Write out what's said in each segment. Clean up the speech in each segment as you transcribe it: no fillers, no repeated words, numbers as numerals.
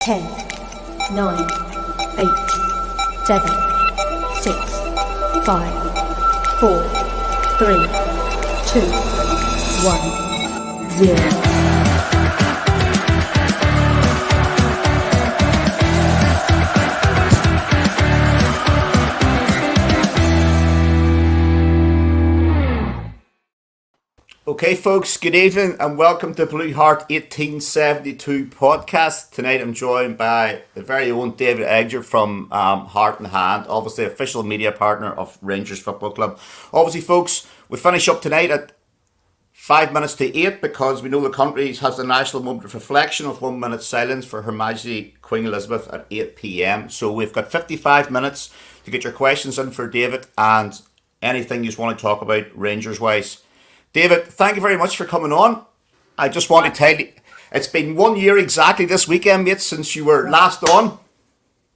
10, 9, 8, 7, 6, 5, 4, 3, 2, 1, 0. Okay, folks, good evening and welcome to Blue Heart 1872 podcast. Tonight I'm joined by the very own David Edgar from Heart and Hand, obviously official media partner of Rangers Football Club. Obviously, folks, we finish up tonight at 5 minutes to 8 because we know the country has a national moment of reflection of 1 minute silence for Her Majesty Queen Elizabeth at 8 p.m. So we've got 55 minutes to get your questions in for David and anything you want to talk about Rangers-wise. David, thank you very much for coming on. I just want to tell you, it's been 1 year exactly this weekend, mate, since you were last on.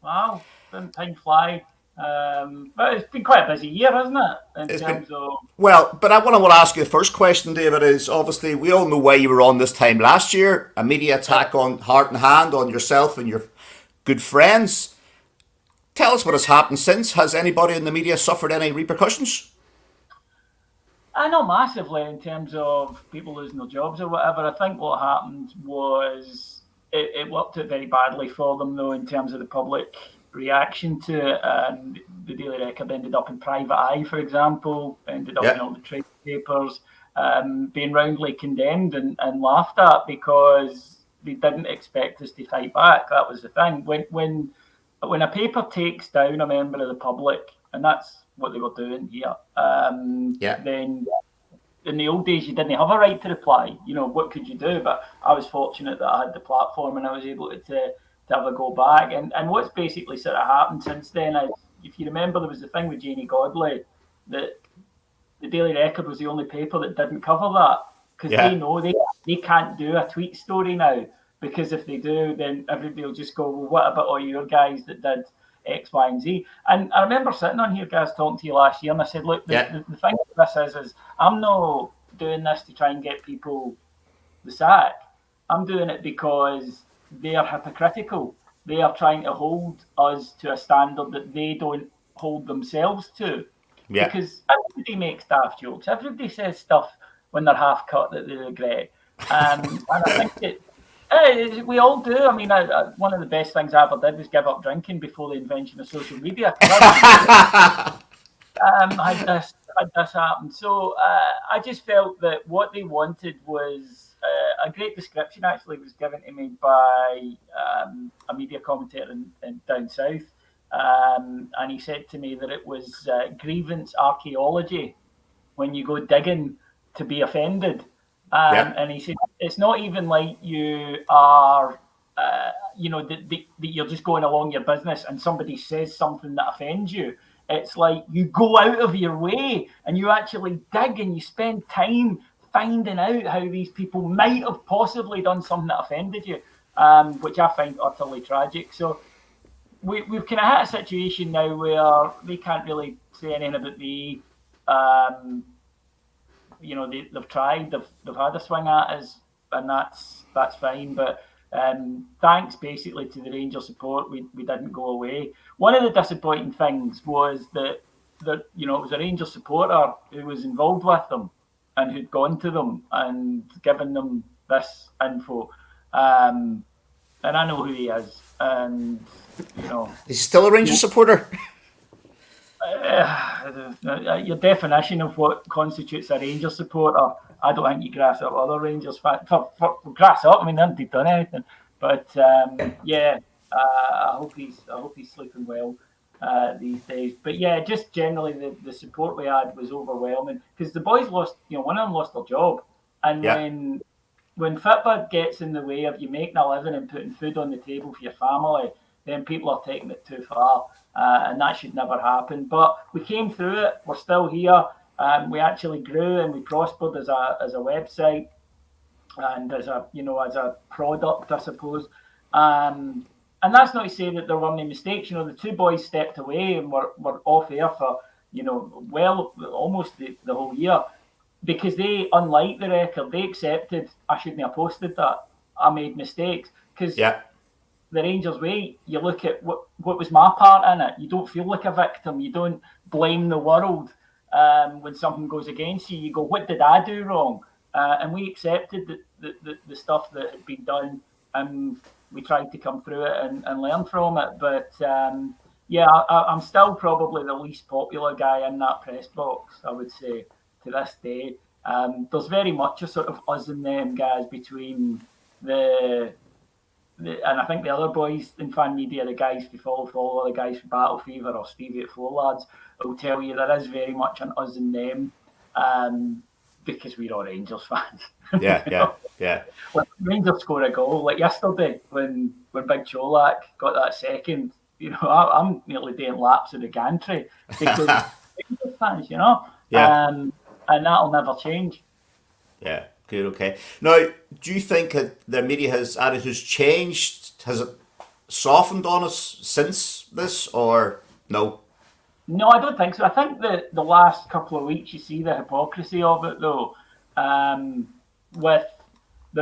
Wow, didn't time fly? But it's been quite a busy year, hasn't it? Well, but what I want to ask you the first question, David, is obviously we all know why you were on this time last year. A media attack on Heart and Hand, on yourself and your good friends. Tell us what has happened since. Has anybody in the media suffered any repercussions? I know massively in terms of people losing their jobs or whatever. I think what happened was it worked out very badly for them, though, in terms of the public reaction to it. And the Daily Record ended up in Private Eye, for example, ended up in all the trade papers, being roundly condemned and laughed at because they didn't expect us to fight back. That was the thing. When a paper takes down a member of the public, and that's what they were doing here. Then in the old days, you didn't have a right to reply. You know, what could you do? But I was fortunate that I had the platform and I was able to have a go back. And what's basically sort of happened since then is, if you remember, there was the thing with Janie Godley that the Daily Record was the only paper that didn't cover that because they know they can't do a tweet story now, because if they do, then everybody will just go, well, what about all your guys that did X, Y, and Z? And I remember sitting on here, guys, talking to you last year, and I said, look, the thing with this is I'm not doing this to try and get people the sack. I'm doing it because they are hypocritical. They are trying to hold us to a standard that they don't hold themselves to. Yeah. Because everybody makes daft jokes. Everybody says stuff when they're half cut that they regret. And I think that we all do. I mean, one of the best things I ever did was give up drinking before the invention of social media. Had this happen. So I just felt that what they wanted was a great description, actually, was given to me by a media commentator in down south. And he said to me that it was grievance archaeology when you go digging to be offended. And he said, it's not even like you are, that you're just going along your business and somebody says something that offends you. It's like you go out of your way and you actually dig and you spend time finding out how these people might have possibly done something that offended you, which I find utterly tragic. So we've kind of hit a situation now where they can't really say anything about me. They've tried, they've had a swing at us, and that's fine. But thanks basically to the Rangers support, we didn't go away. One of the disappointing things was that it was a Rangers supporter who was involved with them and who'd gone to them and given them this info. And I know who he is. And he's still a Rangers supporter. Your definition of what constitutes a Rangers supporter, I don't think you grass up other Rangers fans. For grass up, I mean, they haven't done anything. But I hope he's sleeping well these days. But yeah, just generally the support we had was overwhelming because the boys lost. One of them lost their job, and when Fitbit gets in the way of you making a living and putting food on the table for your family, then people are taking it too far. And that should never happen. But we came through it. We're still here. We actually grew and we prospered as a website and as a product, I suppose. And that's not to say that there weren't any mistakes. The two boys stepped away and were off air for almost the whole year because they, unlike the Record, they accepted I shouldn't have posted that. I made mistakes because the Rangers way, you look at what was my part in it. You don't feel like a victim. You don't blame the world when something goes against you. You go, what did I do wrong? And we accepted the stuff that had been done, and we tried to come through it and learn from it. But I'm still probably the least popular guy in that press box, I would say, to this day. There's very much a sort of us and them guys between and I think the other boys in fan media, the guys who follow the guys from Battle Fever or Stevie at Floor Lads, will tell you there is very much an us and them, because we're all Rangers fans. Yeah. When Rangers score a goal, like yesterday when Big Cholak got that second, I'm nearly doing laps of the gantry because Rangers fans, and that'll never change. Yeah. Good, okay. Now, do you think that the media's attitude's changed? Has it softened on us since this, or no? No, I don't think so. I think that the last couple of weeks you see the hypocrisy of it, though. There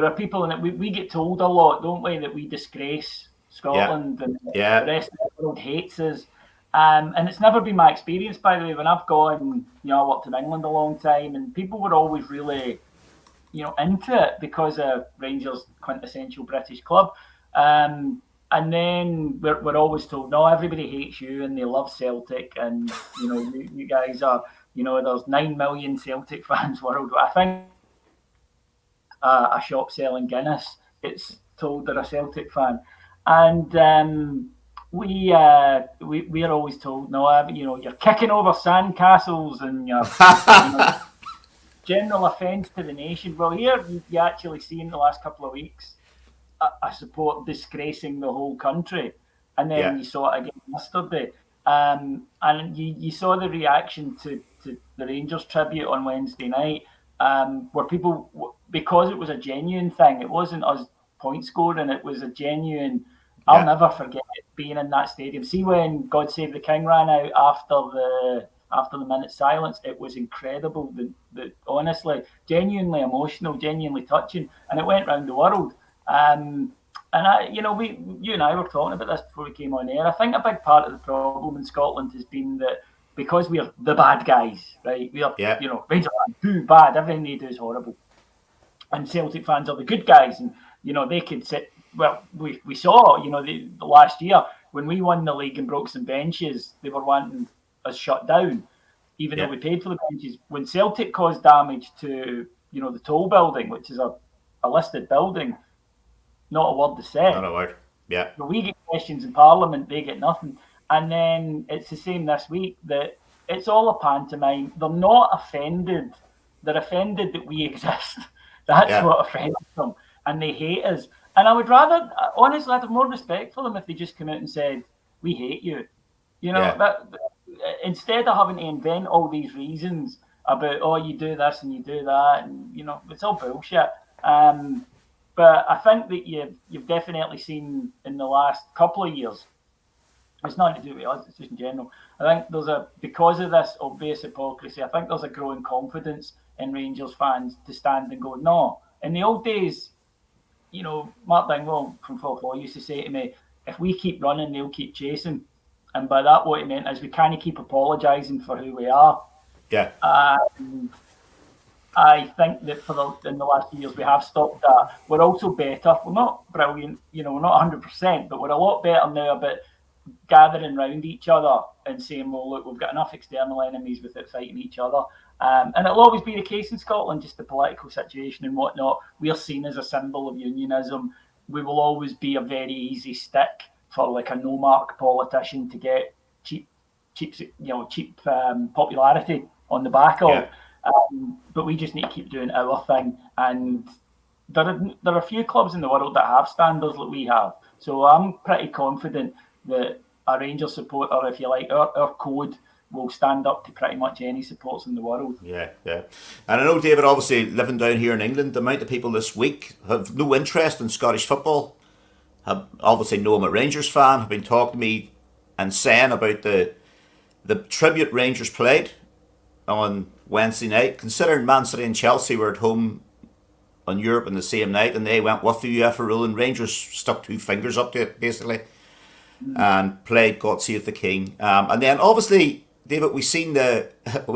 are people in it, we get told a lot, don't we, that we disgrace Scotland and the rest of the world hates us. And it's never been my experience, by the way. When I've gone, I worked in England a long time, and people were always really into it because of Rangers' quintessential British club. And then we're always told, no, everybody hates you and they love Celtic, and you guys are, there's 9 million Celtic fans worldwide. I think a shop selling Guinness gets told they're a Celtic fan, and we are always told, no, you're kicking over sandcastles and you're general offence to the nation. Well, here you actually see in the last couple of weeks a support disgracing the whole country, and then you saw it again yesterday. And you saw the reaction to the Rangers tribute on Wednesday night, where people, because it was a genuine thing, it wasn't us point scoring, it was a genuine. I'll never forget it, being in that stadium. See when God Save the King ran out after the minute's silence, it was incredible. The honestly, genuinely emotional, genuinely touching, and it went round the world. And you and I were talking about this before we came on air. I think a big part of the problem in Scotland has been that because we are the bad guys, right? We are, Rangers fans too bad. Everything they do is horrible, and Celtic fans are the good guys, and they could sit. Well, we saw, the last year when we won the league and broke some benches, they were wanting us shut down, even though we paid for the benches. When Celtic caused damage to, the toll building, which is a listed building, not a word is said. Not a word. Yeah. But we get questions in Parliament, they get nothing. And then it's the same this week, that it's all a pantomime. They're not offended. They're offended that we exist. That's what offends them. And they hate us. And I would rather, honestly, I'd have more respect for them if they just come out and said, we hate you. That, instead of having to invent all these reasons about, oh, you do this and you do that, and, it's all bullshit. But I think that you've definitely seen in the last couple of years, it's not to do with us, it's just in general. I think because of this obvious hypocrisy, I think there's a growing confidence in Rangers fans to stand and go, no. In the old days, Mark Dingwall from Falklaw used to say to me, if we keep running, they'll keep chasing. And by that, what he meant is we can't keep apologising for who we are. Yeah. And I think that in the last few years, we have stopped that. We're also better. We're not brilliant, we're not 100%, but we're a lot better now about gathering around each other and saying, well, look, we've got enough external enemies without fighting each other. And it'll always be the case in Scotland, just the political situation and whatnot. We're seen as a symbol of unionism. We will always be a very easy stick for like a no-mark politician to get cheap popularity on the back of. Yeah. But we just need to keep doing our thing. And there are a few clubs in the world that have standards like we have. So I'm pretty confident that a Rangers supporter, if you like, our code will stand up to pretty much any supports in the world. Yeah. And I know, David, obviously living down here in England, the amount of people this week have no interest in Scottish football, have obviously know I'm a Rangers fan, have been talking to me and saying about the tribute Rangers played on Wednesday night. Considering Man City and Chelsea were at home on Europe on the same night, and they went with the UEFA rule, and Rangers stuck two fingers up to it, basically, and played God Save the King. And then, obviously, David, we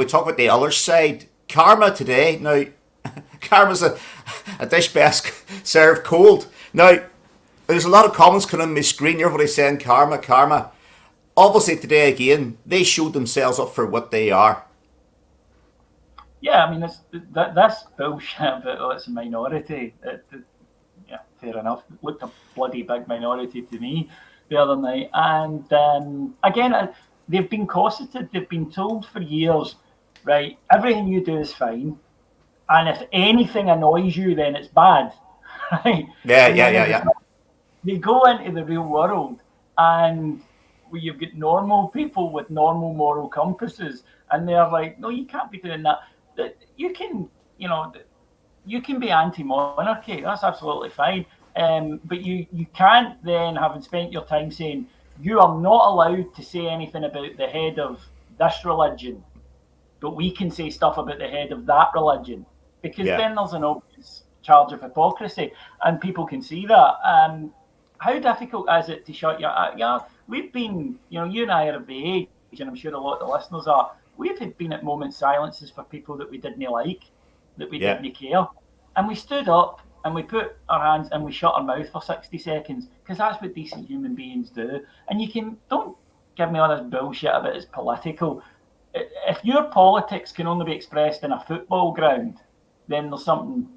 talk about the other side. Karma today, now, Karma's a dish best served cold. Now, there's a lot of comments coming on my screen, everybody saying karma, karma. Obviously, today, again, they showed themselves up for what they are. Yeah, I mean, that's bullshit, but it's a minority. Yeah, fair enough. It looked a bloody big minority to me the other night. And again, they've been cosseted. They've been told for years, right, everything you do is fine. And if anything annoys you, then it's bad. Right? Yeah. They go into the real world, and where you've got normal people with normal moral compasses, and they're like, no, you can't be doing that. You can, you can be anti-monarchy. That's absolutely fine. But you can't then, having spent your time saying you are not allowed to say anything about the head of this religion, but we can say stuff about the head of that religion, because then there's an obvious charge of hypocrisy, and people can see that. How difficult is it to shut your? We've been, you and I are of the age, and I'm sure a lot of the listeners are. We've been at moment silences for people that we didn't like, that we didn't care. And we stood up and we put our hands and we shut our mouth for 60 seconds, because that's what decent human beings do. And don't give me all this bullshit about it's political. If your politics can only be expressed in a football ground, then there's something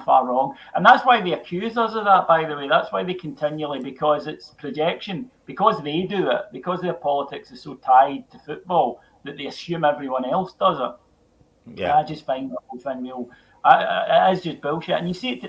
far wrong. And that's why they accuse us of that, by the way. That's why they continually, because it's projection, because they do it, because their politics is so tied to football, that they assume everyone else does it. Yeah, I just find the whole thing real. It is just bullshit. And you see,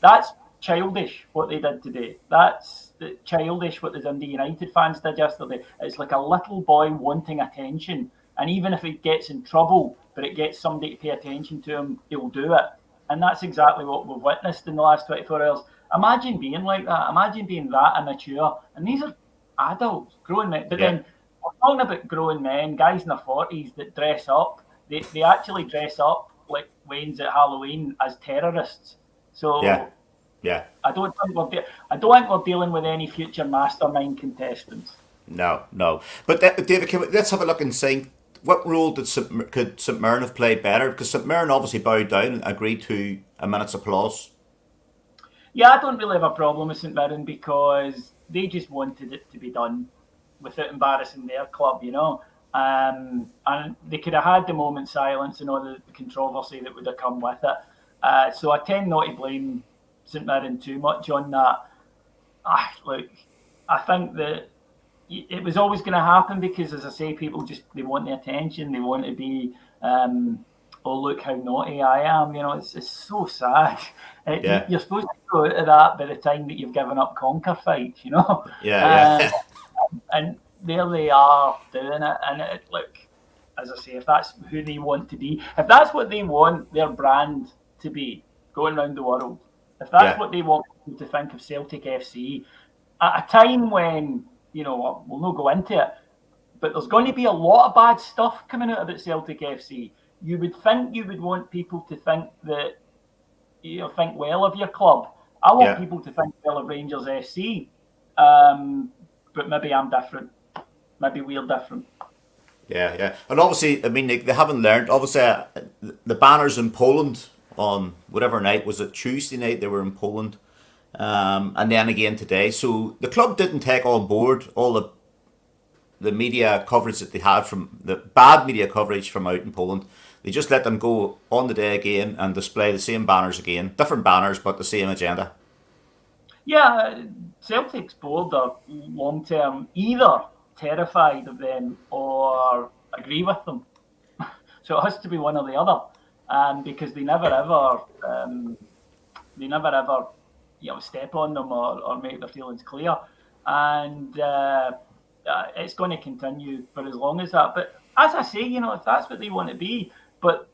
that's childish what they did today. That's childish what the Dundee United fans did yesterday. It's like a little boy wanting attention, and even if it gets in trouble, but it gets somebody to pay attention to him, he'll do it. And that's exactly what we've witnessed in the last 24 hours. Imagine being like that. Imagine being that immature. And these are adults, grown men. But then we're talking about grown men, guys in their 40s that dress up. They actually dress up like Wayne's at Halloween as terrorists. So I don't think we're dealing with any future mastermind contestants. No. But David, let's have a look and see what role could St Mirren have played better? Because St Mirren obviously bowed down and agreed to a minute's applause. Yeah, I don't really have a problem with St Mirren, because they just wanted it to be done without embarrassing their club, and they could have had the moment's silence and all the controversy that would have come with it. So I tend not to blame St Mirren too much on that. Look, I think that it was always going to happen, because, as I say, people they want the attention. They want to be, oh, look how naughty I am. It's so sad. You're supposed to go out of that by the time that you've given up conquer fights, And there they are doing it. And look, as I say, if that's who they want to be, if that's what they want their brand to be, going around the world, if that's what they want people to think of Celtic FC, at a time when, we'll not go into it, but there's going to be a lot of bad stuff coming out about Celtic FC. You would think you would want people to think that, think well of your club. I want people to think well of Rangers FC, but maybe I'm different. Maybe we're different. Yeah. And obviously, I mean, they haven't learned. Obviously, the banners in Poland on whatever night, was it Tuesday night, they were in Poland. And then again today. So the club didn't take on board all the media coverage that they had, from the bad media coverage from out in Poland. They just let them go on the day again and display the same banners again. Different banners, but the same agenda. Yeah, Celtic's board are long-term either terrified of them or agree with them. So it has to be one or the other. Because they never ever step on them or make their feelings clear, and it's going to continue for as long as that. But as I say, if that's what they want to be, but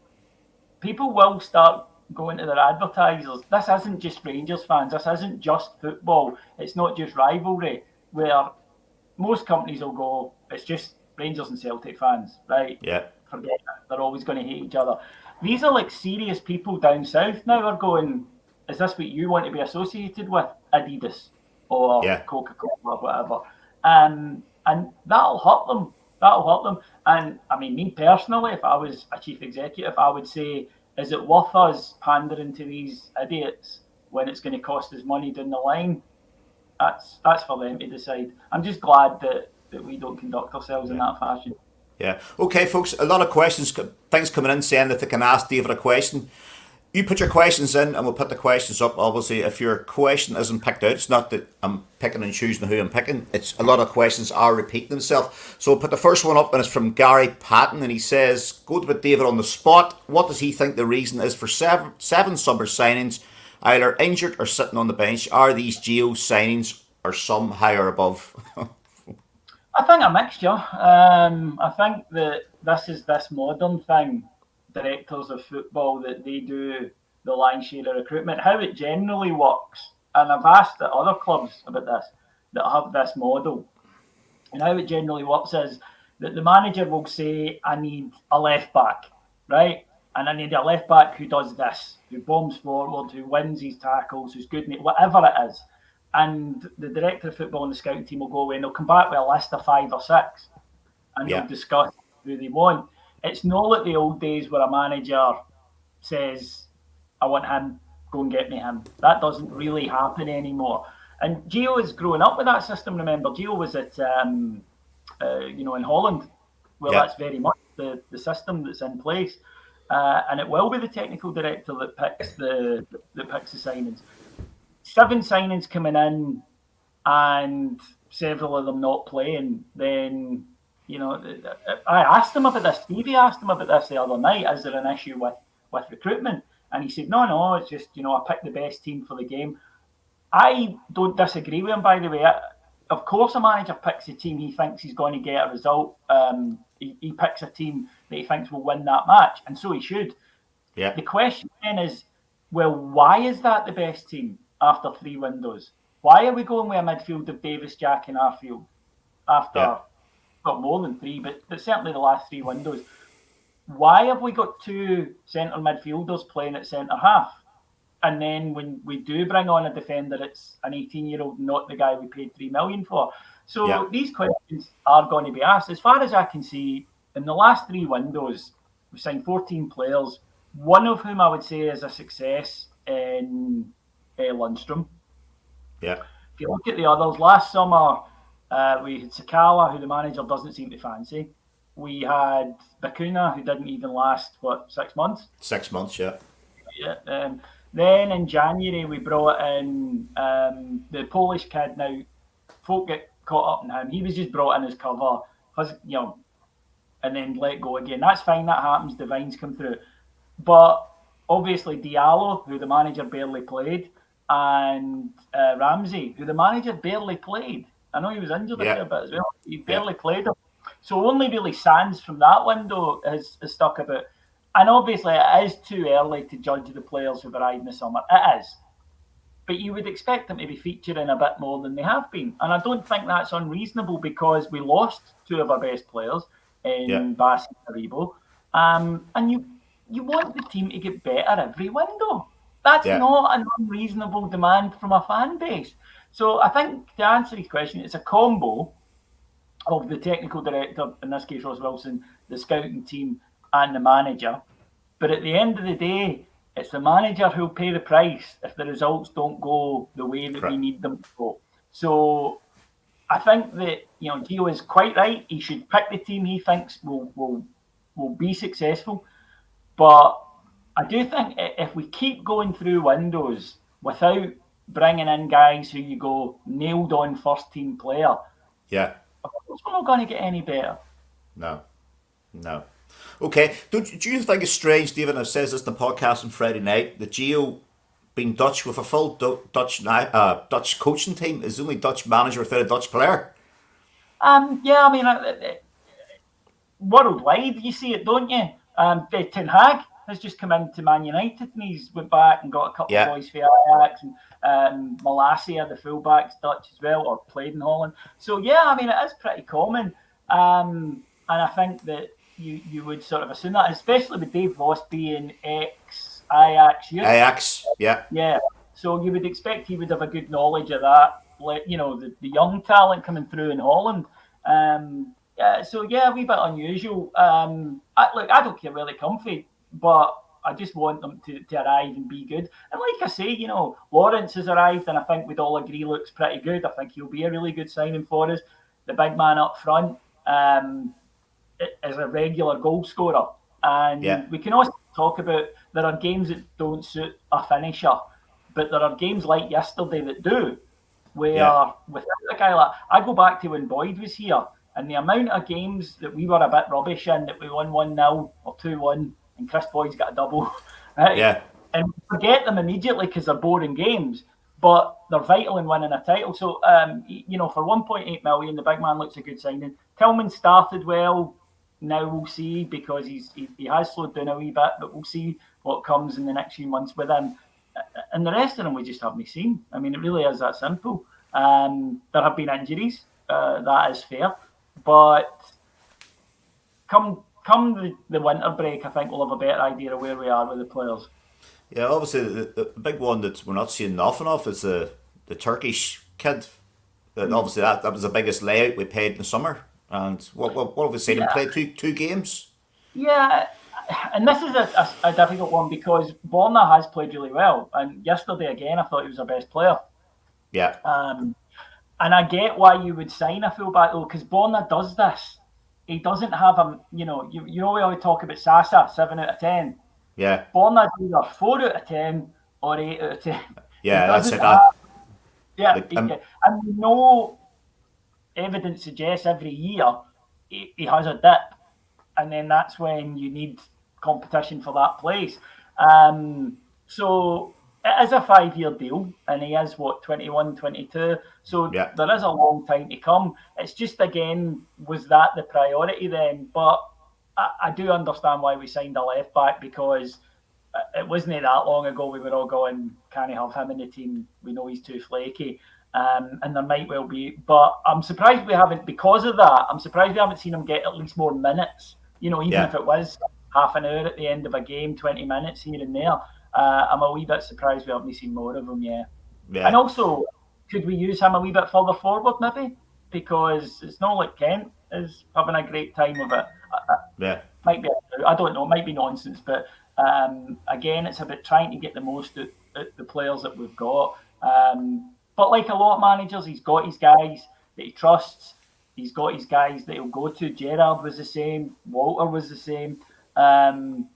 people will start going to their advertisers. This isn't just Rangers fans. This isn't just football. It's not just rivalry, where most companies will go, it's just Rangers and Celtic fans, right? Yeah. forget that they're always going to hate each other. These are like serious people down south now are going, is this what you want to be associated with? Adidas or Coca-Cola or whatever. And that'll hurt them. That'll hurt them. And I mean, me personally, if I was a chief executive, I would say, is it worth us pandering to these idiots when it's going to cost us money down the line? That's for them to decide. I'm just glad that we don't conduct ourselves in that fashion. Yeah. Okay, folks, a lot of questions, things coming in saying that they can ask David a question. You put your questions in and we'll put the questions up. Obviously, if your question isn't picked out, it's not that I'm picking and choosing who I'm picking. It's a lot of questions are repeating themselves. So we'll put the first one up and it's from Gary Patton and he says, go to put David on the spot. What does he think the reason is for seven summer signings, either injured or sitting on the bench? Are these Gio signings or some higher above? I think a mixture. I think that this is this modern thing, directors of football, that they do the lion's share of recruitment. How it generally works, and I've asked at other clubs about this that have this model, and how it generally works is that the manager will say, I need a left back, right? And I need a left back who does this, who bombs forward, who wins his tackles, who's good, whatever it is. And the director of football and the scouting team will go away and they'll come back with a list of 5 or 6 and they'll discuss who they want. It's not like the old days where a manager says, I want him, go and get me him. That doesn't really happen anymore. And Gio is growing up with that system. Remember, Gio was at, in Holland. Well, that's very much the system that's in place. And it will be the technical director that picks the signings. 7 signings coming in and several of them not playing, then, I asked him about this. Stevie asked him about this the other night. Is there an issue with recruitment? And he said, no, it's just, I picked the best team for the game. I don't disagree with him, by the way. Of course, a manager picks a team he thinks he's going to get a result. He picks a team that he thinks will win that match, and so he should. Yeah. The question then is, well, why is that the best team after 3 windows? Why are we going with a midfield of Davis, Jack and Arfield after not more than 3, but certainly the last 3 windows? Why have we got 2 centre midfielders playing at centre half? And then when we do bring on a defender, it's an 18-year-old, not the guy we paid $3 million for. So these questions are going to be asked. As far as I can see, in the last 3 windows, we've signed 14 players, one of whom I would say is a success in Lundstrom. Yeah. If you look at the others, last summer we had Sakala, who the manager doesn't seem to fancy. We had Bakuna, who didn't even last 6 months. 6 months, yeah. Yeah. Then in January we brought in the Polish kid. Now, folk get caught up in him. He was just brought in as cover, and then let go again. That's fine. That happens. Divines come through, but obviously Diallo, who the manager barely played, and Ramsey, who the manager barely played. I know he was injured a bit as well. He barely played him. So only really Sands from that window has stuck about. And obviously it is too early to judge the players who've arrived in the summer. It is. But you would expect them to be featuring a bit more than they have been. And I don't think that's unreasonable because we lost 2 of our best players in Bass and Aribo. And you want the team to get better every window. That's not an unreasonable demand from a fan base. So I think to answer his question, it's a combo of the technical director, in this case Ross Wilson, the scouting team and the manager. But at the end of the day, it's the manager who'll pay the price if the results don't go the way that we need them to go. So I think that Gio is quite right. He should pick the team he thinks will be successful. But I do think if we keep going through windows without bringing in guys who you go nailed on first team player, of course we're not going to get any better. No. Okay, do you think it's strange, David, I've said this in the podcast on Friday night, that Gio, being Dutch with a full Dutch coaching team, is the only Dutch manager without a Dutch player? Worldwide, you see it, don't you? Ten Hag has just come into Man United and he's went back and got a couple of boys for Ajax, and Malacia, the fullback's Dutch as well, or played in Holland. So it is pretty common. And I think that you would sort of assume that, especially with Dave Voss being ex-Ajax youth. Ajax, yeah. Yeah. So you would expect he would have a good knowledge of that, you know, the young talent coming through in Holland. So yeah, a wee bit unusual. I don't care where they come from, but I just want them to arrive and be good. And like I say, you know, Lawrence has arrived, and I think we'd all agree looks pretty good. I think he'll be a really good signing for us. The big man up front is a regular goal scorer, and we can also talk about there are games that don't suit a finisher. But there are games like yesterday that do, where without a guy like, I go back to when Boyd was here, and the amount of games that we were a bit rubbish in, that we won 1-0 or 2-1, and Chris Boyd's got a double. Right? Yeah. And we forget them immediately because they're boring games, but they're vital in winning a title. So, you know, for 1.8 million, the big man looks a good signing. Tillman started well. Now we'll see, because he has slowed down a wee bit, but we'll see what comes in the next few months with him. And the rest of them we just haven't seen. I mean, it really is that simple. There have been injuries, that is fair. But come the winter break, I think we'll have a better idea of where we are with the players. Yeah, obviously the big one that we're not seeing nothing of is the Turkish kid. Obviously that was the biggest layout we paid in the summer. And what have we seen him play? Two games? Yeah. And this is a difficult one, because Borna has played really well. And yesterday, again, I thought he was our best player. Yeah. And I get why you would sign a fullback, though, because Borna does this. He doesn't have a, you know we always talk about Sasa, 7 out of 10. Yeah. Borna's either 4 out of 10 or 8 out of 10. Yeah, that's it. And no evidence suggests every year he has a dip. And then that's when you need competition for that place. So it is a 5-year deal, and he is, 21, 22. So there is a long time to come. It's just, again, was that the priority then? But I do understand why we signed a left back, because it wasn't that long ago we were all going, can't have him in the team? We know he's too flaky. And there might well be. But I'm surprised we haven't, because of that, I'm surprised we haven't seen him get at least more minutes. You know, even if it was half an hour at the end of a game, 20 minutes here and there, I'm a wee bit surprised we haven't seen more of him yet. Yeah. And also, could we use him a wee bit further forward, maybe? Because it's not like Kent is having a great time with it. Might be, I don't know, it might be nonsense, but again, it's about trying to get the most out the players that we've got. But like a lot of managers, he's got his guys that he trusts. He's got his guys that he'll go to. Gerrard was the same. Walter was the same. And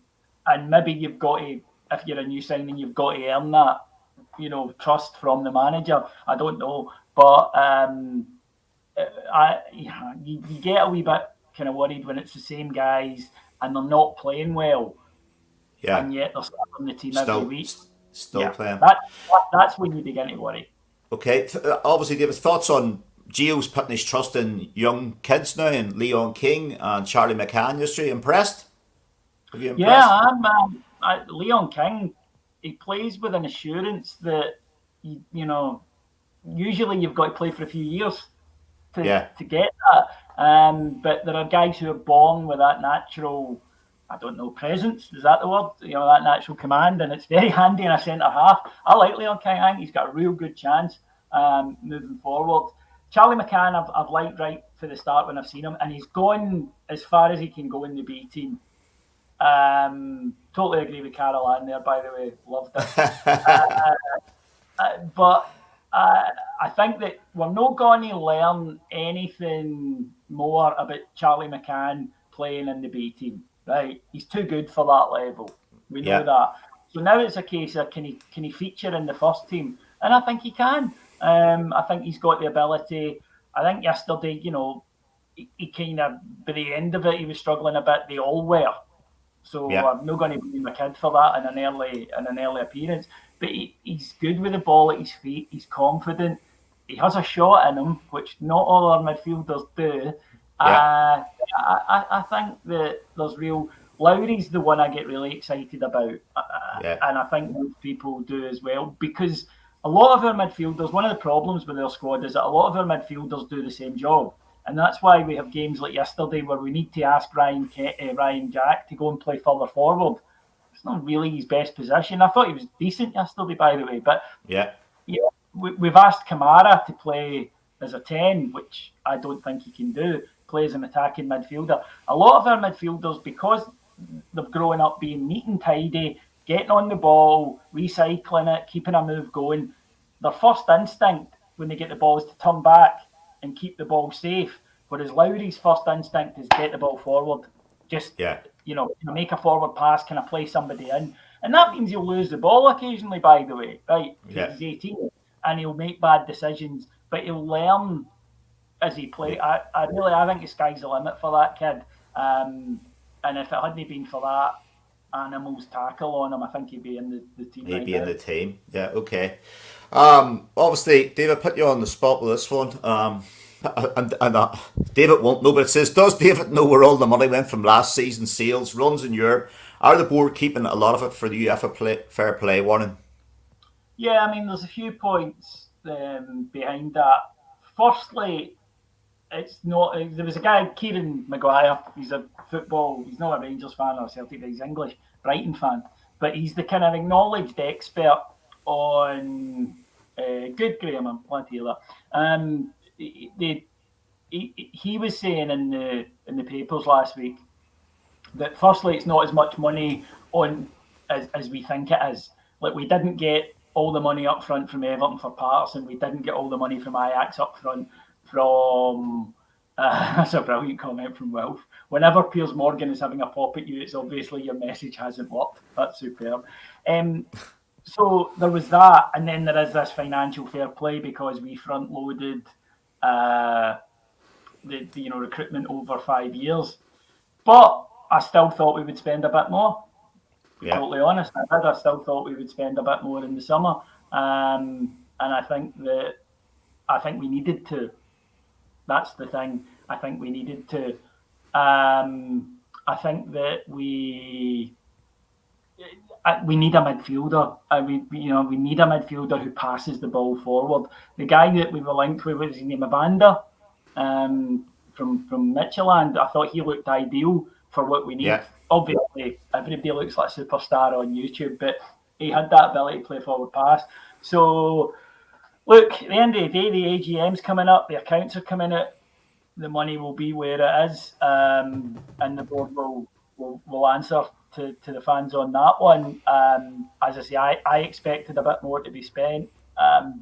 maybe you've got to, if you're a new signing, you've got to earn that, you know, trust from the manager. I don't know. But you get a wee bit kind of worried when it's the same guys and they're not playing well. Yeah. And yet they're still on the team every week. Still playing. That's when you begin to worry. Okay. Obviously, David, thoughts on Gio's putting his trust in young kids now, and Leon King and Charlie McCann yesterday. Impressed? Have you impressed? Yeah, Leon King, he plays with an assurance that, you know, usually you've got to play for a few years to get that. But there are guys who are born with that natural, I don't know, presence. Is that the word? You know, that natural command, and it's very handy in a centre half. I like Leon King. I think he's got a real good chance moving forward. Charlie McCann, I've liked right for the start when I've seen him, and he's gone as far as he can go in the B team. Totally agree with Caroline there, by the way. Loved it. But I think that we're not going to learn anything more about Charlie McCann playing in the B team. Right? He's too good for that level. We know that. So now it's a case of can he feature in the first team? And I think he can. I think he's got the ability. I think yesterday, you know, he kind of, by the end of it, he was struggling a bit. They all were. So I'm not going to blame my kid for that in an early appearance. But he's good with the ball at his feet. He's confident. He has a shot in him, which not all our midfielders do. Yeah. I think that there's real. Lowry's the one I get really excited about, and I think most people do as well, because a lot of our midfielders, one of the problems with our squad is that a lot of our midfielders do the same job. And that's why we have games like yesterday where we need to ask Ryan Jack to go and play further forward. It's not really his best position. I thought he was decent yesterday, by the way. But Yeah. We've asked Kamara to play as a 10, which I don't think he can do, play as an attacking midfielder. A lot of our midfielders, because they've grown up being neat and tidy, getting on the ball, recycling it, keeping a move going, their first instinct when they get the ball is to turn back and keep the ball safe. Whereas Lowry's first instinct is get the ball forward. Just, make a forward pass, can I play somebody in? And that means he'll lose the ball occasionally, by the way, right? Yeah. He's 18 and he'll make bad decisions, but he'll learn as he plays. I think the sky's the limit for that kid. And if it hadn't been for that animal's tackle on him, I think he'd be in the team. He'd be in the team. Yeah, okay. Obviously, David, put you on the spot with this one. And David won't know, but it says, does David know where all the money went from last season's sales, runs in Europe? Are the board keeping a lot of it for the UEFA fair play warning? Yeah, I mean, there's a few points behind that. Firstly, it's not. There was a guy, Kieran Maguire. He's a football. He's not a Rangers fan or a Celtic, but he's English, Brighton fan. But he's the kind of acknowledged expert on good Graham and plenty of that. He was saying in the papers last week that firstly, it's not as much money on as we think it is. Like, we didn't get all the money up front from Everton for Patterson. We didn't get all the money from Ajax up front from... that's a brilliant comment from Wilf. Whenever Piers Morgan is having a pop at you, it's obviously your message hasn't worked. That's superb. So there was that, and then there is this financial fair play because we front-loaded the recruitment over 5 years. But I still thought we would spend a bit more. Yeah. Totally honest, I still thought we would spend a bit more in the summer, and I think we needed to. That's the thing. I think we needed to. I think that we need a midfielder. We need a midfielder who passes the ball forward. The guy that we were linked with was his name Evander, from Midtjylland. I thought he looked ideal for what we need. Yeah. Obviously, everybody looks like a superstar on YouTube, but he had that ability to play forward pass. So, look, at the end of the day, the AGM's coming up, the accounts are coming out, the money will be where it is, and the board will answer to the fans on that one. As I say, I expected a bit more to be spent,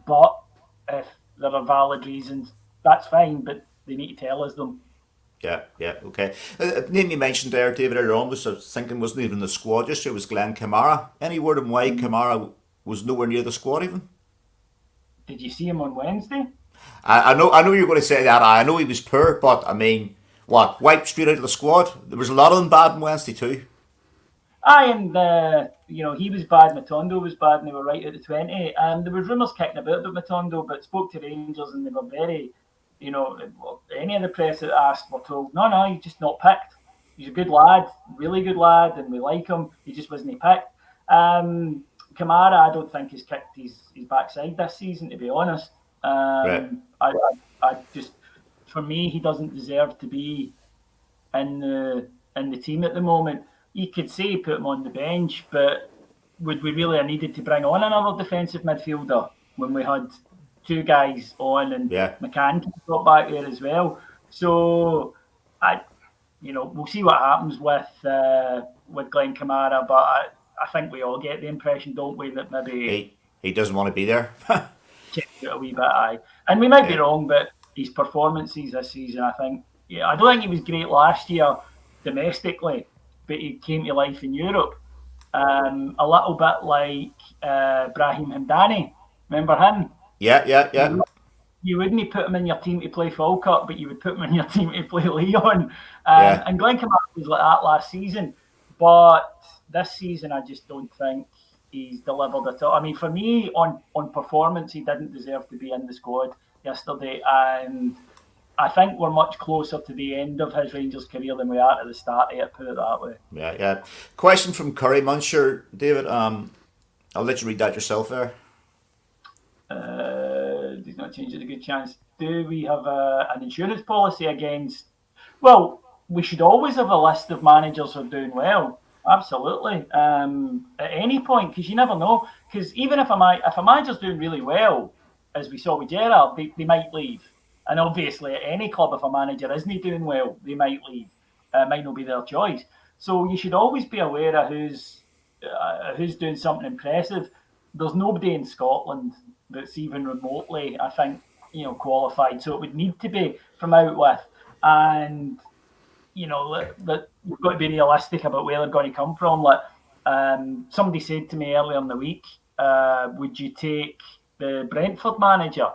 but if there are valid reasons, that's fine, but they need to tell us them. Yeah, okay. Name you mentioned there, David, earlier on, was thinking wasn't even the squad just it was Glenn Kamara. Any word on why Kamara was nowhere near the squad even? Did you see him on Wednesday? I know you were going to say that. I know he was poor, but I mean, what, wiped straight out of the squad? There was a lot of them bad on Wednesday too. And he was bad, Matondo was bad, and they were right at the 20. There was rumours kicking about Matondo, but spoke to Rangers and they were very... any of the press that asked were told, no, he's just not picked. He's a good lad, really good lad, and we like him. He just wasn't picked. Kamara, I don't think has kicked his backside this season, to be honest. Right. I just, for me, he doesn't deserve to be in the team at the moment. You could say put him on the bench, but would we really have needed to bring on another defensive midfielder when we had two guys on and McCann got back there as well? So we'll see what happens with Glenn Kamara, but I think we all get the impression, don't we, that maybe he doesn't want to be there. check it a wee bit, aye. And we might be wrong, but his performances this season, I think, I don't think he was great last year domestically, but he came to life in Europe. A little bit like Brahim Hamdani. Remember him? Yeah. You wouldn't put him in your team to play Falkirk, but you would put him in your team to play Leon. And Glenn Kamara was like that last season. But this season, I just don't think he's delivered at all. I mean, for me, on performance, he didn't deserve to be in the squad yesterday. And I think we're much closer to the end of his Rangers career than we are at the start of it, put it that way. Yeah. Question from Curry Muncher, David. I'll let you read that yourself there. Did not change it, a good chance. do we have an insurance policy against? Well, we should always have a list of managers who are doing well. Absolutely. At any point, because you never know. Because even if a manager's doing really well, as we saw with Gerrard, they might leave. And obviously, at any club, if a manager isn't doing well, they might leave. It might not be their choice. So you should always be aware of who's doing something impressive. There's nobody in Scotland that's even remotely, I think, qualified. So it would need to be from out with. And that you've got to be realistic about where they're going to come from. Like somebody said to me earlier in the week, would you take the Brentford manager?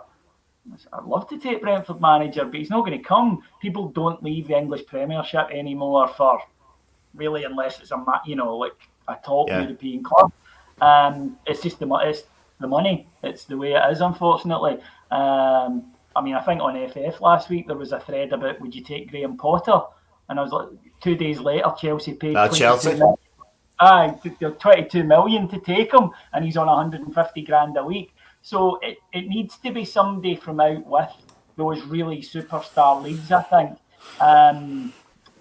I said, I'd love to take Brentford manager, but he's not going to come. People don't leave the English Premiership anymore for really, unless it's like a top European club. It's just the money. It's the way it is, unfortunately. I think on FF last week there was a thread about would you take Graham Potter, and I was like, 2 days later Chelsea paid 22 million to take him, and he's on 150 grand a week. So it needs to be somebody from out with those really superstar leagues, I think.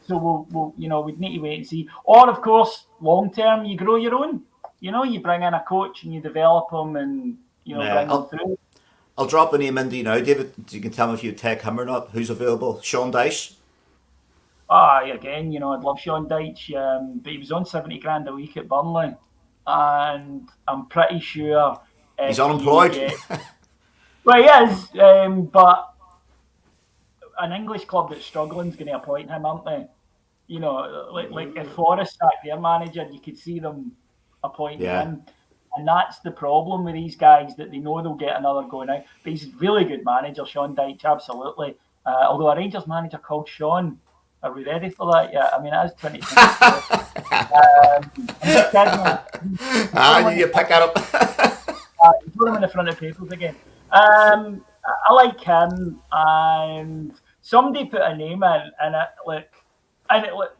So we'd need to wait and see. Or of course, long term, you grow your own. You bring in a coach and you develop them, and bring them through. I'll drop a name into you now, David. You can tell me if you take him or not. Who's available? Sean Dyche. Again, I'd love Sean Dyche, but he was on 70 grand a week at Burnley, and I'm pretty sure he's unemployed. Well, he is, but an English club that's struggling is going to appoint him, aren't they? Like if Forest sacked their manager, you could see them appointing him. And that's the problem with these guys, that they know they'll get another go now. But he's a really good manager, Sean Dyche, absolutely. Although a Rangers manager called Sean, are we ready for that yet? I mean, it is 2024. You pick that up. Put him in the front of papers again. I like him, and somebody put a name in, and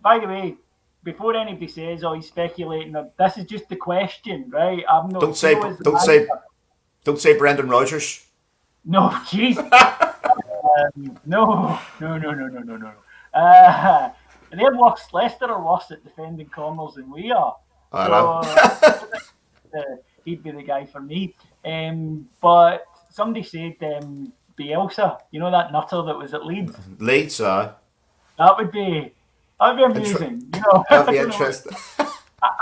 by the way, before anybody says, "Oh, he's speculating," this is just the question, right? Don't say Brendan Rodgers. No, jeez. No. Leicester are worse at defending corners than we are. He'd be the guy for me. But somebody said Bielsa, that nutter that was at Leeds. Leeds, That would be amusing. That'd be interesting.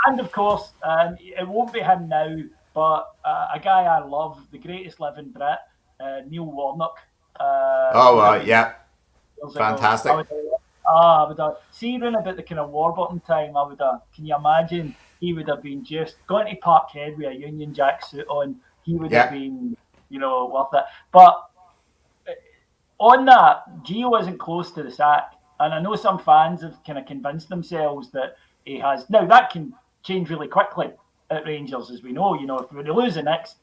And of course, it won't be him now, but a guy I love, the greatest living Brit, Neil Warnock. Fantastic. I would have see around about the kind of Warburton time. Can you imagine? He would have been just going to Parkhead with a Union Jack suit on. He would have been, worth it. But on that, Gio isn't close to the sack, and I know some fans have kind of convinced themselves that he has. Now that can change really quickly at Rangers, as we know. If we were to lose the next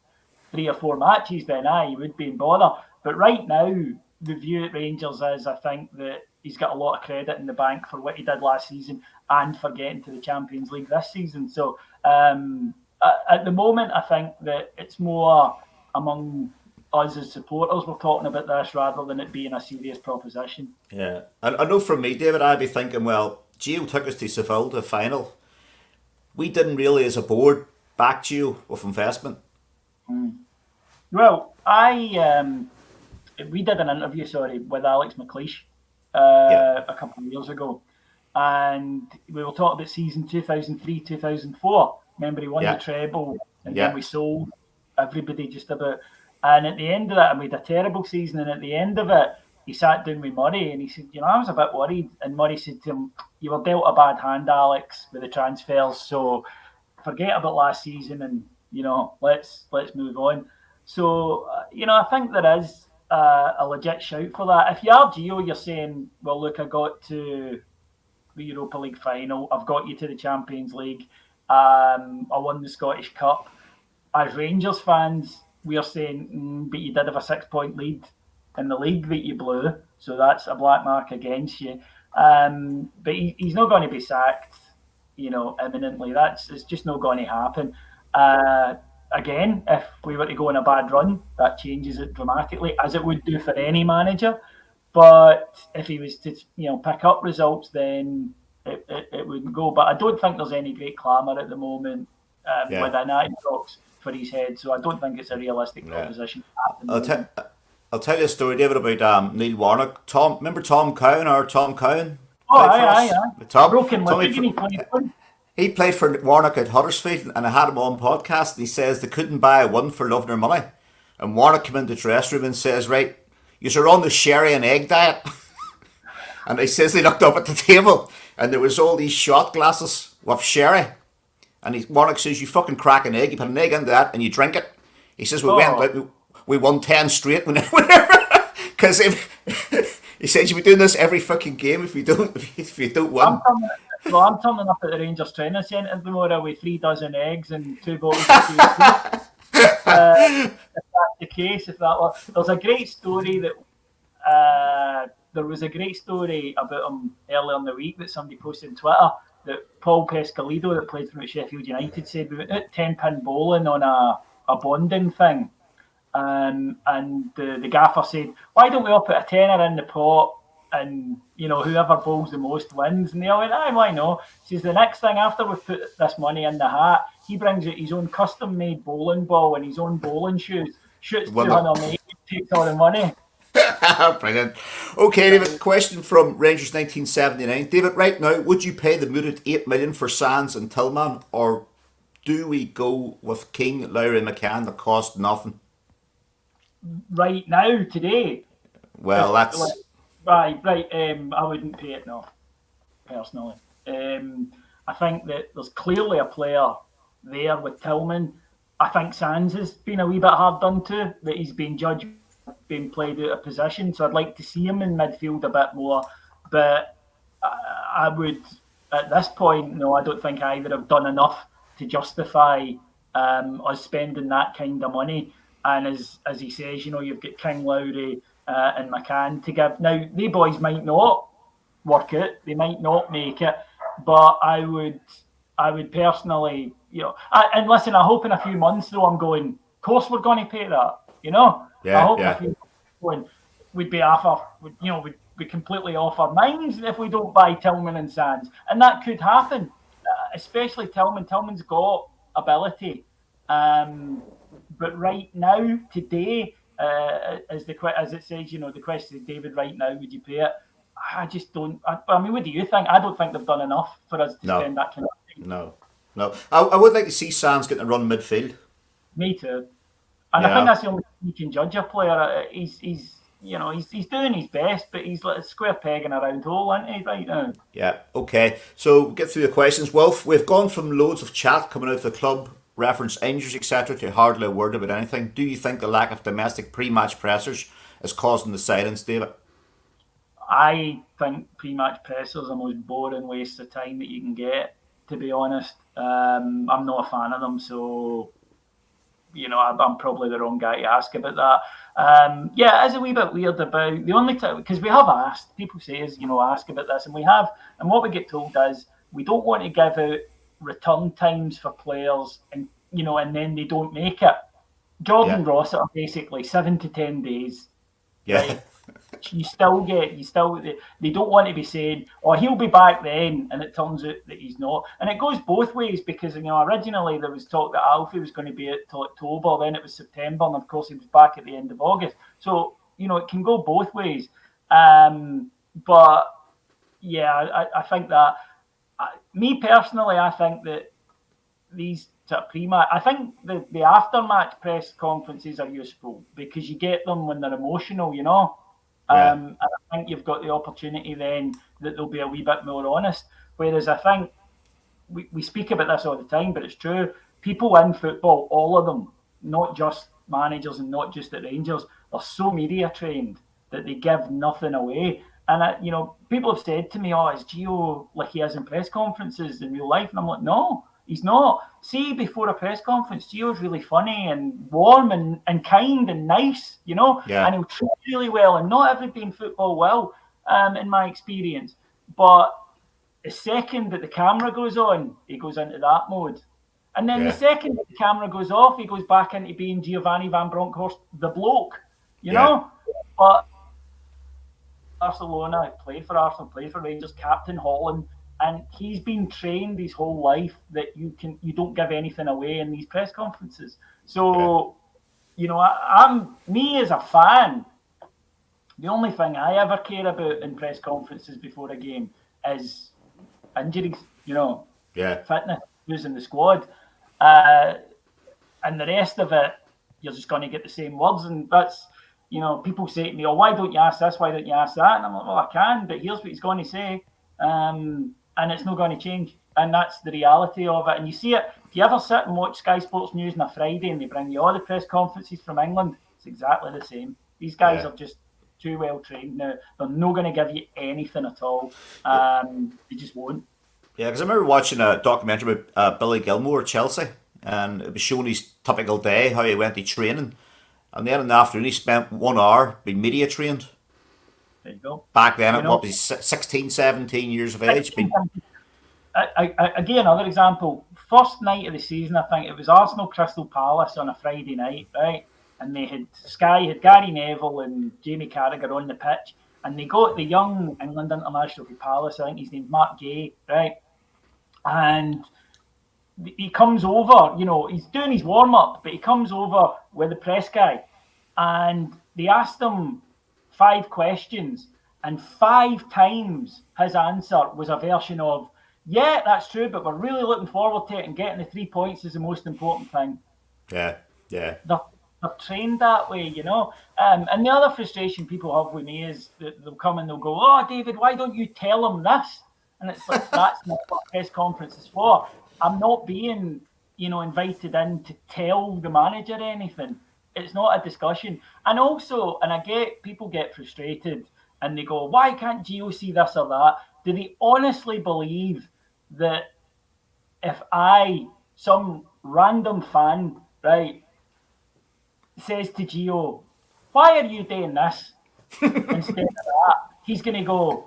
3 or 4 matches, then he would be in bother. But right now, the view at Rangers is, I think, that he's got a lot of credit in the bank for what he did last season and for getting to the Champions League this season. So at the moment, I think that it's more among us as supporters we're talking about this rather than it being a serious proposition. Yeah. I know from me, David, I'd be thinking, well, Gio took us to Seville, the final. We didn't really, as a board, back Gio with investment. Well, we did an interview, with Alex McLeish a couple of years ago, and we were talking about season 2003-2004. Remember, he won the treble, and then we sold everybody just about. And at the end of it, and we had a terrible season, and at the end of it, he sat down with Murray and he said, I was a bit worried. And Murray said to him, you were dealt a bad hand, Alex, with the transfers, so forget about last season and, let's move on. So, I think there is a legit shout for that. If you are Gio, you're saying, well, look, I got to the Europa League final, I've got you to the Champions League, I won the Scottish Cup. As Rangers fans, we are saying, but you did have a 6-point lead in the league that you blew, so that's a black mark against you. But he's not going to be sacked, imminently. It's just not going to happen. again, if we were to go on a bad run, that changes it dramatically, as it would do for any manager. But if he was to, pick up results, then it wouldn't go. But I don't think there's any great clamour at the moment within Ibrox for his head. So I don't think it's a realistic proposition. I'll tell you a story, David, about Neil Warnock. Remember Tom Cowan? Oh, aye. Tom, Broken Tommy, leg, he played for. He played for Warnock at Huddersfield, and I had him on podcast, and he says they couldn't buy one for love nor money. And Warnock came into the dressing room and says, right, you're on the sherry and egg diet. And he says they looked up at the table, and there was all these shot glasses with sherry. And Warnock says, you fucking crack an egg, you put an egg into that, and you drink it. He says, we won 10 straight whenever. Because he says, you'll be doing this every fucking game if you don't win. I'm turning up at the Rangers training centre tomorrow with 3 dozen eggs and 2 bottles of tea. If that's the case, there's a great story that there was a great story about him earlier in the week that somebody posted on Twitter that Paul Pescalidо, that played for Sheffield United, said we went out 10-pin bowling on a bonding thing, and the gaffer said, why don't we all put a tenner in the pot? And whoever bowls the most wins. And they all went, aye, why not? Says the next thing after we've put this money in the hat, he brings out his own custom-made bowling ball and his own bowling shoes, shoots 200 meters, takes all the money. Brilliant. Okay, David, question from Rangers 1979. David, right now, would you pay the mooted $8 million for Sands and Tillman, or do we go with King, Lowry, and McCann that cost nothing? Right now, today? Well, that's... Right. I wouldn't pay it, no, personally. I think that there's clearly a player there with Tillman. I think Sands has been a wee bit hard done to, that he's been judged being played out of position. So I'd like to see him in midfield a bit more. But I would, at this point, no, I don't think either have done enough to justify us spending that kind of money. And as he says, you've got King, Lowry, and McCann to give. Now, they boys might not work it, they might not make it, but I would personally, and listen, I hope in a few months though, I'm going, of course we're going to pay that, I hope in a few months going, we'd be we'd completely off our minds if we don't buy Tillman and Sands, and that could happen, especially Tillman. Tillman's got ability, but right now, today, as it says, the question is, David, right now, would you pay it? I just don't. I mean, what do you think? I don't think they've done enough for us to spend that kind of money. No. I would like to see Sands getting a run midfield. Me too. And I think that's the only way you can judge a player. He's doing his best, but he's like a square peg in a round hole, isn't he, right now? Yeah. Okay. So we'll get through the questions. Wolf, we've gone from loads of chat coming out of the club, reference injuries, etc., to hardly a word about anything. Do you think the lack of domestic pre-match pressers is causing the silence, David? I think pre-match pressers are the most boring waste of time that you can get, to be honest. I'm not a fan of them, so I'm probably the wrong guy to ask about that. It is a wee bit weird about the only time, because we have asked, people say ask about this, and we have, and what we get told is we don't want to give out return times for players, and then they don't make it. Jordan Ross are basically 7 to 10 days. Yeah. Right? They don't want to be saying, oh, he'll be back then, and it turns out that he's not. And it goes both ways, because originally there was talk that Alfie was going to be out till October, then it was September, and of course he was back at the end of August. So it can go both ways. But yeah, I think that me personally, I think that these pre-match, I think the after-match press conferences are useful because you get them when they're emotional, and I think you've got the opportunity then that they'll be a wee bit more honest. Whereas I think we speak about this all the time, but it's true. People in football, all of them, not just managers and not just at Rangers, are so media trained that they give nothing away. And people have said to me, "Oh, is Gio like he is in press conferences in real life?" And I'm like, "No, he's not. See, before a press conference, Gio's really funny and warm and kind and nice, and he'll treat really well. And not everybody in football will, in my experience. But the second that the camera goes on, he goes into that mode. And then the second the camera goes off, he goes back into being Giovanni Van Bronckhorst, the bloke, you know? But Barcelona, played for Arsenal, played for Rangers, captain Holland, and he's been trained his whole life that you don't give anything away in these press conferences. So, you know, I'm me as a fan, the only thing I ever care about in press conferences before a game is injuries, you know, fitness, who's in the squad. And the rest of it, you're just going to get the same words. And that's, you know, people say to me, oh, why don't you ask this? Why don't you ask that? And I'm like, well, I can, but here's what he's going to say. And it's not going to change. And that's the reality of it. And you see it, if you ever sit and watch Sky Sports News on a Friday and they bring you all the press conferences from England, it's exactly the same. These guys are just too well trained now. They're not going to give you anything at all. They just won't. Yeah, because I remember watching a documentary about Billy Gilmore at Chelsea, and it was showing his typical day, how he went to training. And then in the afternoon, he spent 1 hour being media trained. There you go. Back then, at what was he, 16, 17 years of age? Again, another example. First night of the season, I think it was Arsenal Crystal Palace on a Friday night, right? And they had Sky had Gary Neville and Jamie Carragher on the pitch, and they got the young England international for Palace. I think his name's Mark Gay, right? And he comes over, you know, he's doing his warm up, but he comes over with the press guy, and they asked him 5 questions, and 5 times his answer was a version of, yeah, that's true, but we're really looking forward to it, and getting the 3 points is the most important thing. Yeah. They're trained that way, you know. And the other frustration people have with me is that they'll come and they'll go, oh, David, why don't you tell them this? And it's like, that's not what a press conference is for. I'm not being, you know, invited in to tell the manager anything. It's not a discussion. And also, and I get, people get frustrated and they go, why can't Gio see this or that? Do they honestly believe that if some random fan, right, says to Gio, why are you doing this? Instead of that, he's going to go,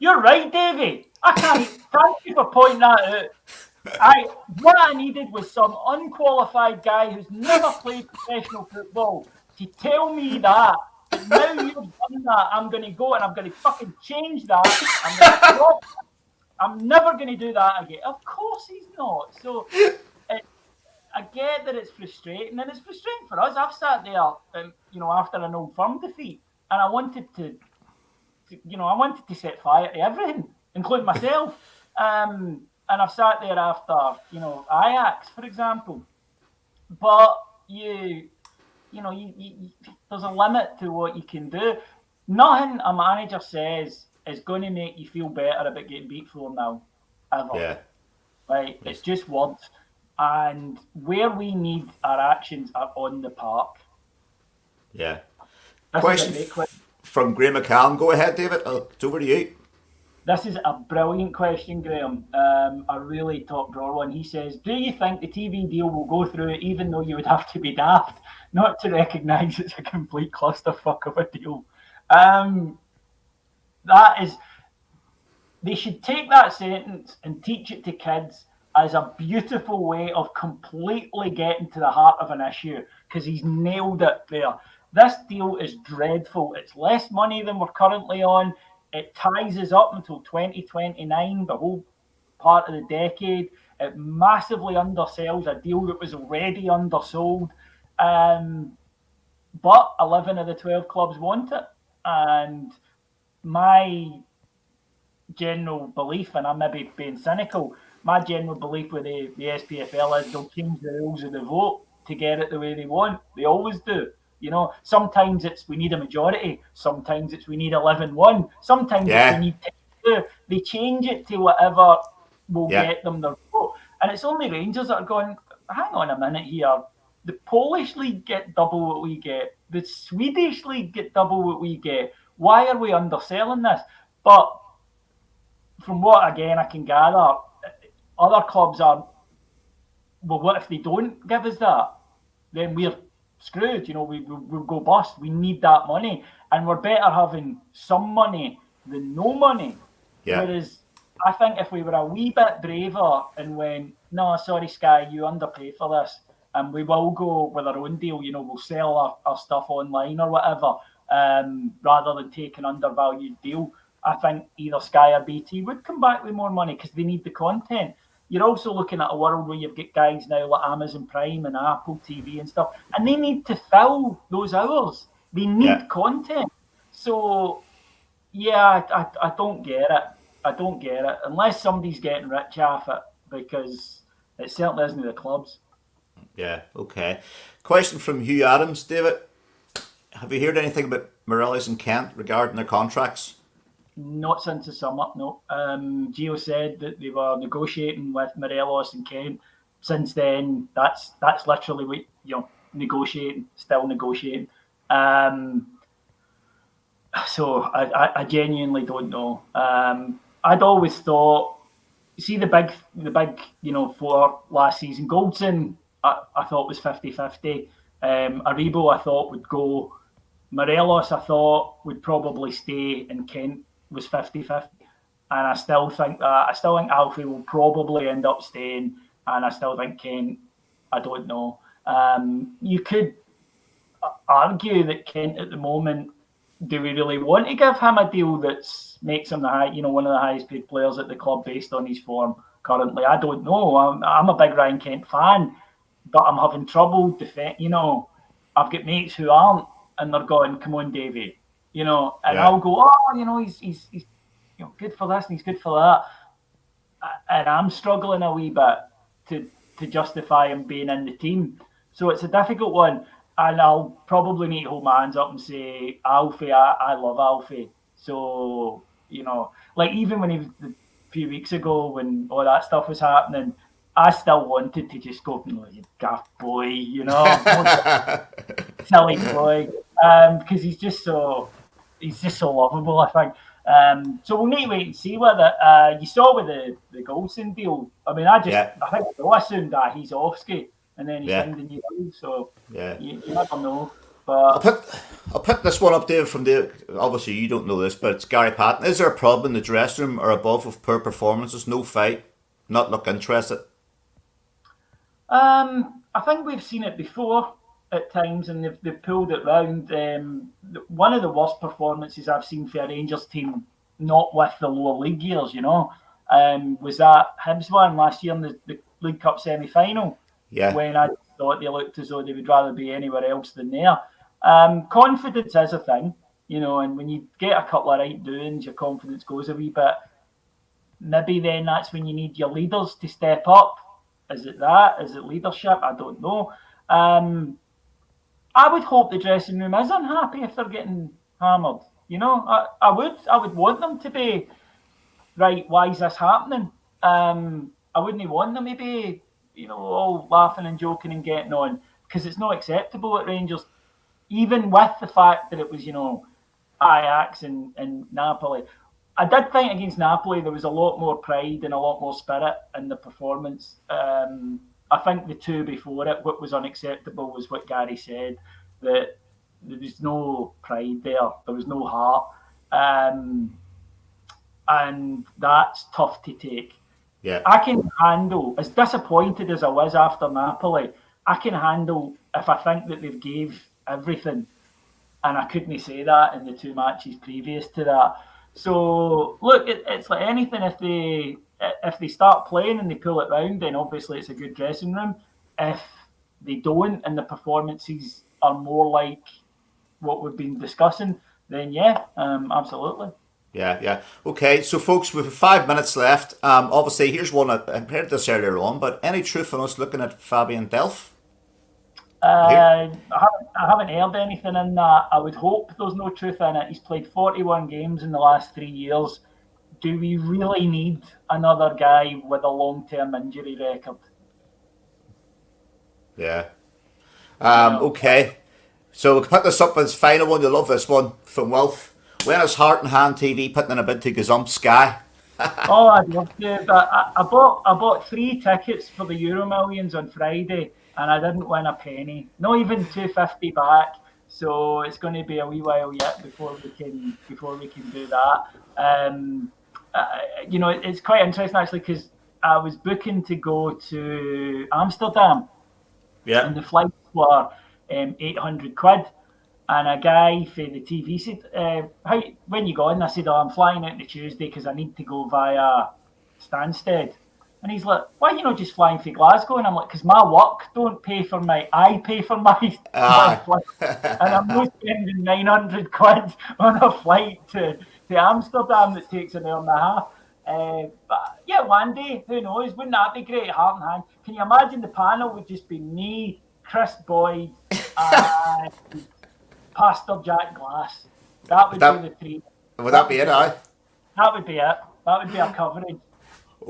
you're right, Davey. Thank you for pointing that out. What I needed was some unqualified guy who's never played professional football to tell me that. But now you've done that, I'm going to go and I'm going to fucking change that. I'm never going to do that again. Of course he's not. So I get that it's frustrating, and it's frustrating for us. I've sat there, you know, after an Old Firm defeat, and I wanted to set fire to everything, including myself. And I've sat there after, you know, Ajax, for example. But you there's a limit to what you can do. Nothing a manager says is going to make you feel better about getting beat 4-0, ever. Yeah. Right? It's just words. And where we need our actions are on the park. Yeah. Question from Graham McCann. Go ahead, David. It's over to you. This is a brilliant question, Graham. A really top drawer one. He says, do you think the TV deal will go through even though you would have to be daft not to recognise it's a complete clusterfuck of a deal? They should take that sentence and teach it to kids as a beautiful way of completely getting to the heart of an issue, because he's nailed it there. This deal is dreadful. It's less money than we're currently on. It ties us up until 2029, the whole part of the decade. It massively undersells a deal that was already undersold. But 11 of the 12 clubs want it. And my general belief, and I may be being cynical, my general belief with the SPFL is they'll change the rules of the vote to get it the way they want. They always do. You know, sometimes it's we need a majority. Sometimes it's we need 11-1. Sometimes it's we need 10-2. They change it to whatever will get them their vote. And it's only Rangers that are going, hang on a minute here. The Polish league get double what we get. The Swedish league get double what we get. Why are we underselling this? But from what, again, I can gather, other clubs are, well, what if they don't give us that? Then we're screwed. You know, we'll go bust. We need that money. And we're better having some money than no money. Yeah. Whereas I think if we were a wee bit braver and went, no, sorry, Sky, you underpay for this, and we will go with our own deal, we'll sell our stuff online or whatever, rather than take an undervalued deal, I think either Sky or BT would come back with more money because they need the content. You're also looking at a world where you've got guys now like Amazon Prime and Apple TV and stuff, and they need to fill those hours. They need content. So, yeah, I don't get it. I don't get it. Unless somebody's getting rich off it, because it certainly isn't the clubs. Yeah, okay. Question from Hugh Adams. David, have you heard anything about Morelos and Kent regarding their contracts? Not since the summer, no. Gio said that they were negotiating with Morelos and Kent. Since then, that's literally what, negotiating, still negotiating. So I genuinely don't know. I'd always thought, see the big, for last season, Goldson, I thought was 50-50. Aribo, I thought would go. Morelos, I thought would probably stay, and Kent was 50-50. And I still think Alfie will probably end up staying, and I still think Kent, I don't know. You could argue that Kent at the moment, do we really want to give him a deal that makes him one of the highest paid players at the club based on his form currently? I don't know. I'm a big Ryan Kent fan, but I'm having trouble defending. I've got mates who aren't, and they're going, "Come on, Davey," and I'll go, "Oh, he's good for this and he's good for that," and I'm struggling a wee bit to justify him being in the team. So it's a difficult one. And I'll probably need to hold my hands up and say, Alfie, I love Alfie. So, even when he was a few weeks ago, when all that stuff was happening, I still wanted to just go, you daft boy, silly boy, because he's just so lovable, I think. So we'll need to wait and see whether you saw with the Goldson deal. I mean, I think we all assumed that he's off skate. And then he signed a new deal, so you never know. But I'll put this one up, Dave, from the. Obviously, you don't know this, but it's Gary Patton. Is there a problem in the dressing room or above with poor performances, no fight, not look interested? I think we've seen it before at times, and they've pulled it round. One of the worst performances I've seen for a Rangers team, not with the lower league years, was that Hibs one last year in the League Cup semi-final. Yeah. When I thought they looked as though they would rather be anywhere else than there. Confidence is a thing, and when you get a couple of right doings, your confidence goes a wee bit. Maybe then that's when you need your leaders to step up. Is it that? Is it leadership? I don't know. I would hope the dressing room is unhappy if they're getting hammered. I would want them to be, right, why is this happening? I wouldn't want them to be, all laughing and joking and getting on, because it's not acceptable at Rangers, even with the fact that it was, Ajax and Napoli. I did think against Napoli there was a lot more pride and a lot more spirit in the performance. I think the two before it, what was unacceptable was what Gary said, that there was no pride there, there was no heart, and that's tough to take. Yeah. I can handle, as disappointed as I was after Napoli, I can handle if I think that they've gave everything, and I couldn't say that in the two matches previous to that. So look, it's like anything. If they start playing and they pull it round, then obviously it's a good dressing room. If they don't and the performances are more like what we've been discussing, then absolutely. Yeah. Okay, so folks, we've 5 minutes left. Obviously, here's one. I heard this earlier on, but any truth on us looking at Fabian Delph? I haven't heard anything in that. I would hope there's no truth in it. He's played 41 games in the last 3 years. Do we really need another guy with a long-term injury record? Yeah. Okay. So we'll put this up as final one. You'll love this one from Wolf. When is Heart and Hand TV putting in a bid to gazump Sky? Oh, I'd love to. But I bought 3 tickets for the Euro Millions on Friday, and I didn't win a penny. Not even $250 back. So it's going to be a wee while yet before we can do that. you know, it's quite interesting actually because I was booking to go to Amsterdam. Yeah. And the flights were 800 quid. And a guy for the TV said, "How when you going?" I said, "Oh, I'm flying out on the Tuesday because I need to go via Stansted." And he's like, "Why are you not just flying for Glasgow?" And I'm like, "Because my work don't pay for I pay for my flight. And I'm not spending 900 quid on a flight to Amsterdam that takes an hour and a half. But yeah, one day, who knows? Wouldn't that be great? Heart and hand. Can you imagine the panel would just be me, Chris Boyd, and Pastor Jack Glass? That would be the three. Would that be it, aye? That would be it. That would be our coverage.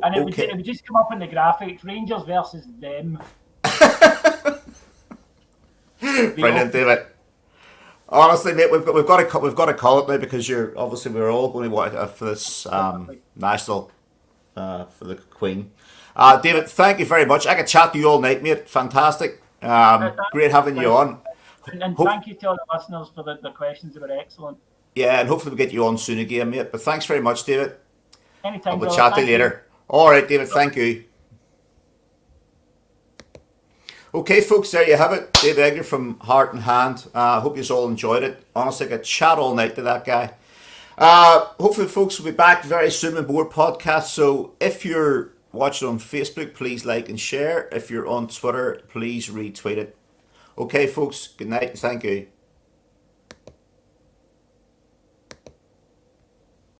And it would just come up in the graphics, Rangers versus them. Brilliant, David. Honestly, mate, we've got to call it now because we're all going to watch for this national for the Queen. David, thank you very much. I could chat to you all night, mate. Fantastic. Great having you on. And thank you to all the listeners for the questions. They were excellent. Yeah, and hopefully we'll get you on soon again, mate. But thanks very much, David. Anytime. We'll chat to you later. All right, David. Thank you. Okay, folks, there you have it. David Edgar from Heart and Hand. Hope you all enjoyed it. Honestly, I could chat all night to that guy. Hopefully, folks, will be back very soon with more podcasts. So if you're watching on Facebook, please like and share. If you're on Twitter, please retweet it. Okay, folks, good night. Thank you.